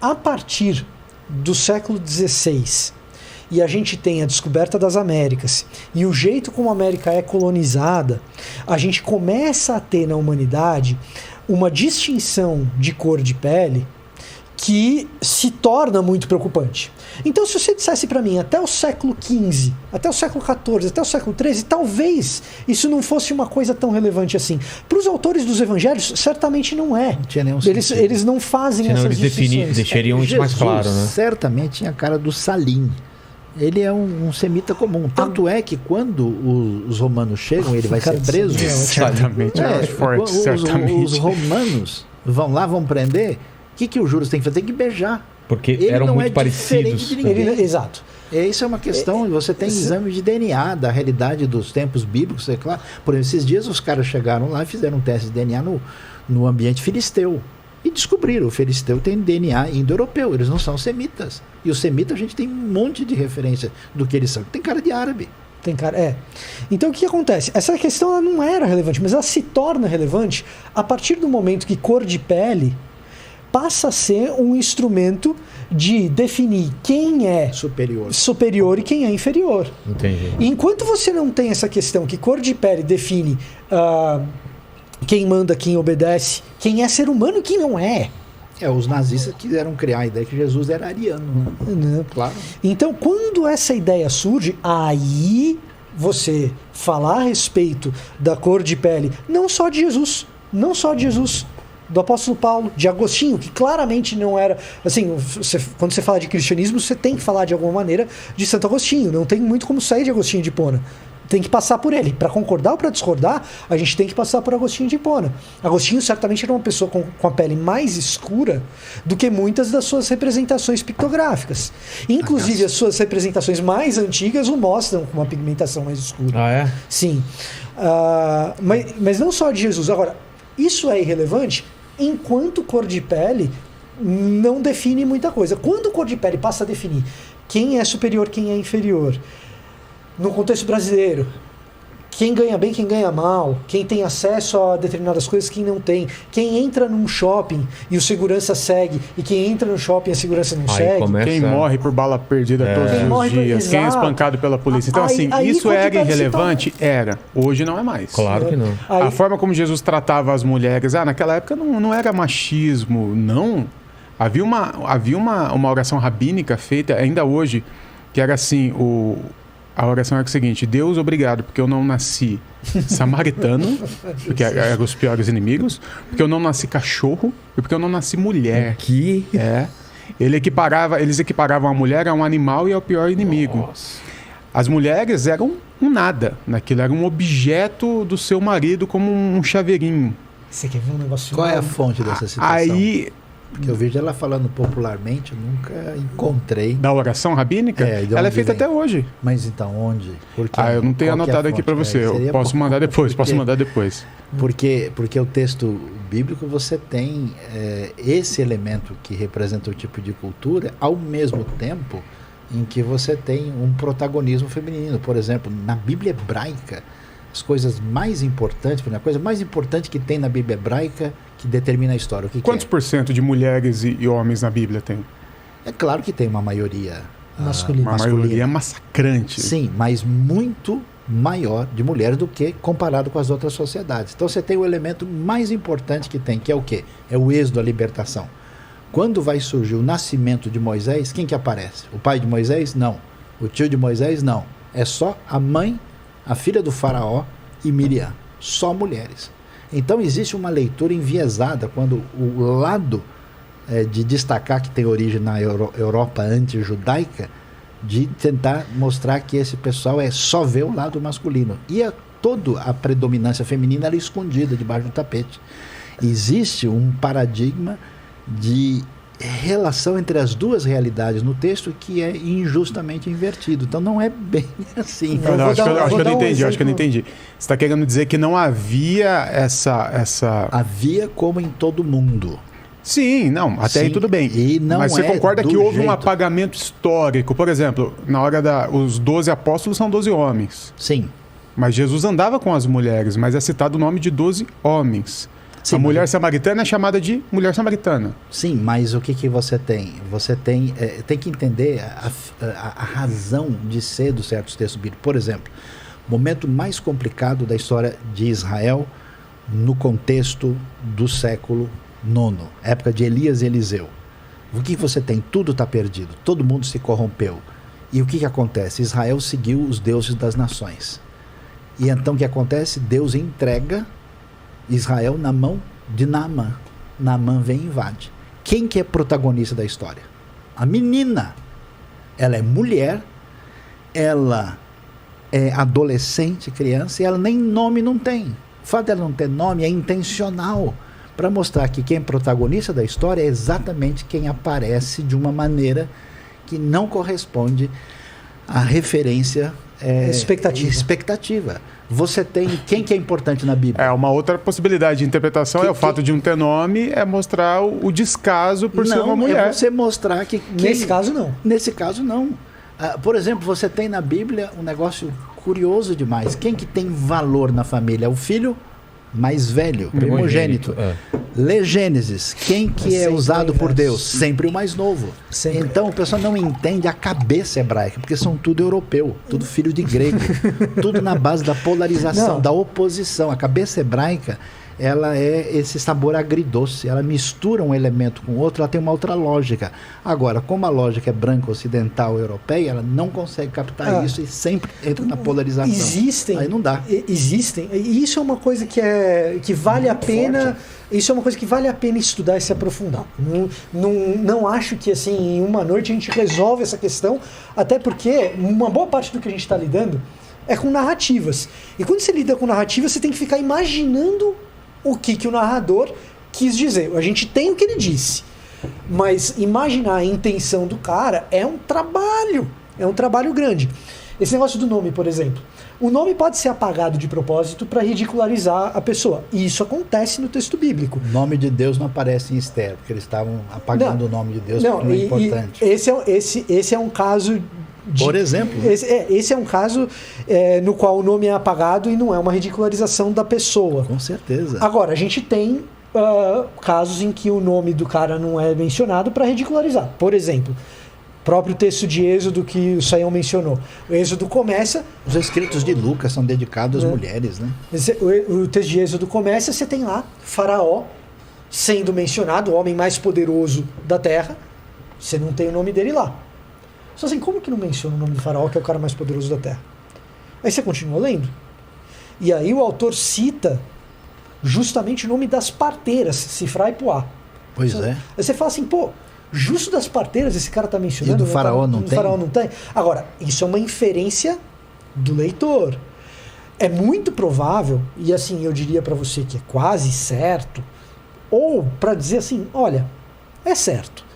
A partir do século XVI, e a gente tem a descoberta das Américas, e o jeito como a América é colonizada, a gente começa a ter na humanidade uma distinção de cor de pele que se torna muito preocupante. Então, se você dissesse para mim até o século XV, até o século XIV, até o século XIII, talvez isso não fosse uma coisa tão relevante assim. Para os autores dos evangelhos, certamente não é. Não tinha nenhum sentido. Eles não fazem Senão essas distinções. deixariam isso mais claro, né? Certamente tinha a cara do Salim. Ele é um semita comum. Tanto é que quando os romanos chegam, ele vai ser preso. Certamente. Os romanos vão lá, vão prender. O que o Judas tem que fazer? Tem que beijar. Porque ele eram não muito é parecidos. De ninguém. Exato. Isso é uma questão, você tem exame de DNA da realidade dos tempos bíblicos, é claro. Por exemplo, esses dias os caras chegaram lá e fizeram um teste de DNA no ambiente filisteu. E descobriram, o filisteu tem DNA indo-europeu, eles não são semitas. E os semitas a gente tem um monte de referência do que eles são. Tem cara de árabe. Tem cara, Então o que acontece? Essa questão ela não era relevante, mas ela se torna relevante a partir do momento que cor de pele passa a ser um instrumento de definir quem é superior e quem é inferior. Entendi. E enquanto você não tem essa questão que cor de pele define quem manda, quem obedece, quem é ser humano e quem não é. Os nazistas quiseram criar a ideia que Jesus era ariano. Né? Claro. Então, quando essa ideia surge, aí você falar a respeito da cor de pele, não só de Jesus, do apóstolo Paulo, de Agostinho, que claramente não era... Assim, quando você fala de cristianismo, você tem que falar de alguma maneira de Santo Agostinho. Não tem muito como sair de Agostinho de Hipona. Tem que passar por ele. Para concordar ou para discordar, a gente tem que passar por Agostinho de Hipona. Agostinho certamente era uma pessoa com a pele mais escura do que muitas das suas representações pictográficas. Inclusive, as suas representações mais antigas o mostram com uma pigmentação mais escura. Ah, é? Sim. Mas não só de Jesus. Agora, isso é irrelevante enquanto cor de pele não define muita coisa. Quando cor de pele passa a definir quem é superior, quem é inferior, no contexto brasileiro, quem ganha bem, quem ganha mal, quem tem acesso a determinadas coisas, quem não tem, quem entra num shopping e o segurança segue, e quem entra no shopping e a segurança não segue. Quem morre por bala perdida todos os dias, quem é espancado pela polícia. Então, isso era irrelevante? Era. Hoje não é mais. Claro que não. A forma como Jesus tratava as mulheres, naquela época não era machismo, não. Havia uma oração rabínica feita ainda hoje, que era assim, a oração era o seguinte: Deus, obrigado, porque eu não nasci samaritano, porque eram os piores inimigos, porque eu não nasci cachorro e porque eu não nasci mulher. Que? Eles equiparavam a mulher a um animal e ao pior inimigo. Nossa. As mulheres eram um nada naquilo, era um objeto do seu marido, como um chaveirinho. Você quer ver um negócio? Qual é a fonte dessa situação? Aí... Porque eu vejo ela falando popularmente, eu nunca encontrei. Da oração rabínica? Ela é feita até hoje. Mas então, onde? Eu não tenho anotado aqui para você. Eu posso mandar depois, Porque o texto bíblico você tem esse elemento que representa o tipo de cultura, ao mesmo tempo em que você tem um protagonismo feminino. Por exemplo, na Bíblia hebraica, as coisas mais importantes, a coisa mais importante que tem na Bíblia hebraica que determina a história. Quantos por cento de mulheres e homens na Bíblia tem? É claro que tem uma maioria masculina. Uma maioria massacrante. Sim, mas muito maior de mulheres do que comparado com as outras sociedades. Então você tem o elemento mais importante que tem, que é o quê? É o êxodo, a libertação. Quando vai surgir o nascimento de Moisés, quem que aparece? O pai de Moisés? Não. O tio de Moisés? Não. É só a mãe, a filha do faraó e Miriam. Só mulheres. Então existe uma leitura enviesada quando o lado de destacar que tem origem na Europa anti-judaica, de tentar mostrar que esse pessoal só vê o lado masculino. E toda a predominância feminina era escondida debaixo do tapete. Existe um paradigma de relação entre as duas realidades no texto que é injustamente invertido. Então não é bem assim. Acho que eu não entendi. Você está querendo dizer que não havia essa... Havia como em todo mundo. Sim, não, até aí tudo bem. Mas você concorda que houve um apagamento histórico? Por exemplo, na hora os 12 apóstolos são 12 homens. Sim. Mas Jesus andava com as mulheres, mas é citado o nome de 12 homens. Sim, a mulher samaritana é chamada de mulher samaritana. Sim, mas o que você tem? Você tem que entender a razão de ser dos certos textos bíblicos. Por exemplo, o momento mais complicado da história de Israel no contexto do século IX, época de Elias e Eliseu. O que você tem? Tudo está perdido, todo mundo se corrompeu. E o que acontece? Israel seguiu os deuses das nações. E então o que acontece? Deus entrega Israel na mão de Naamã. Naamã vem e invade. Quem que é protagonista da história? A menina. Ela é mulher, ela é adolescente, criança, e ela nem nome não tem. O fato dela não ter nome é intencional, para mostrar que quem é protagonista da história é exatamente quem aparece de uma maneira que não corresponde à referência expectativa. Você tem quem que é importante na Bíblia? Uma outra possibilidade de interpretação o fato de um ter nome é mostrar o descaso por ser uma mulher. É você mostrar que... Nesse caso, não. Nesse caso, não. Por exemplo, você tem na Bíblia um negócio curioso demais. Quem que tem valor na família? É o filho mais velho, primogênito. Lê Gênesis. Quem que é usado por Deus? Sempre o mais novo. Sempre. Então o pessoal não entende a cabeça hebraica, porque são tudo europeu, tudo filho de grego, tudo na base da polarização, da oposição. A cabeça hebraica, ela é esse sabor agridoce, ela mistura um elemento com outro, ela tem uma outra lógica. Agora, como a lógica é branca, ocidental, europeia, ela não consegue captar isso e sempre entra na polarização. Existem. Aí não dá. Existem. E isso é uma coisa que vale a pena. Forte. Isso é uma coisa que vale a pena estudar e se aprofundar. Não acho que assim, em uma noite a gente resolve essa questão, até porque uma boa parte do que a gente está lidando é com narrativas. E quando você lida com narrativas, você tem que ficar imaginando o que o narrador quis dizer. A gente tem o que ele disse, mas imaginar a intenção do cara é um trabalho grande. Esse negócio do nome, por exemplo, o nome pode ser apagado de propósito para ridicularizar a pessoa, e isso acontece no texto bíblico. O nome de Deus não aparece em Esther, porque eles estavam apagando o nome de Deus, porque não é importante. Esse é um caso por exemplo. Esse é um caso no qual o nome é apagado e não é uma ridicularização da pessoa. Com certeza. Agora, a gente tem casos em que o nome do cara não é mencionado para ridicularizar. Por exemplo, próprio texto de Êxodo que o Sayão mencionou. O Êxodo começa... Os escritos de Lucas são dedicados às mulheres, né? O texto de Êxodo começa, você tem lá Faraó sendo mencionado, o homem mais poderoso da terra. Você não tem o nome dele lá. Só assim, como que não menciona o nome de Faraó, que é o cara mais poderoso da Terra? Aí você continua lendo. E aí o autor cita justamente o nome das parteiras, Sifrá e Puá. Pois é. Aí você fala assim, justo das parteiras esse cara está mencionando. E do Faraó não tem? Faraó não tem. Agora, isso é uma inferência do leitor. É muito provável, e assim, eu diria para você que é quase certo, ou para dizer assim, olha, é certo.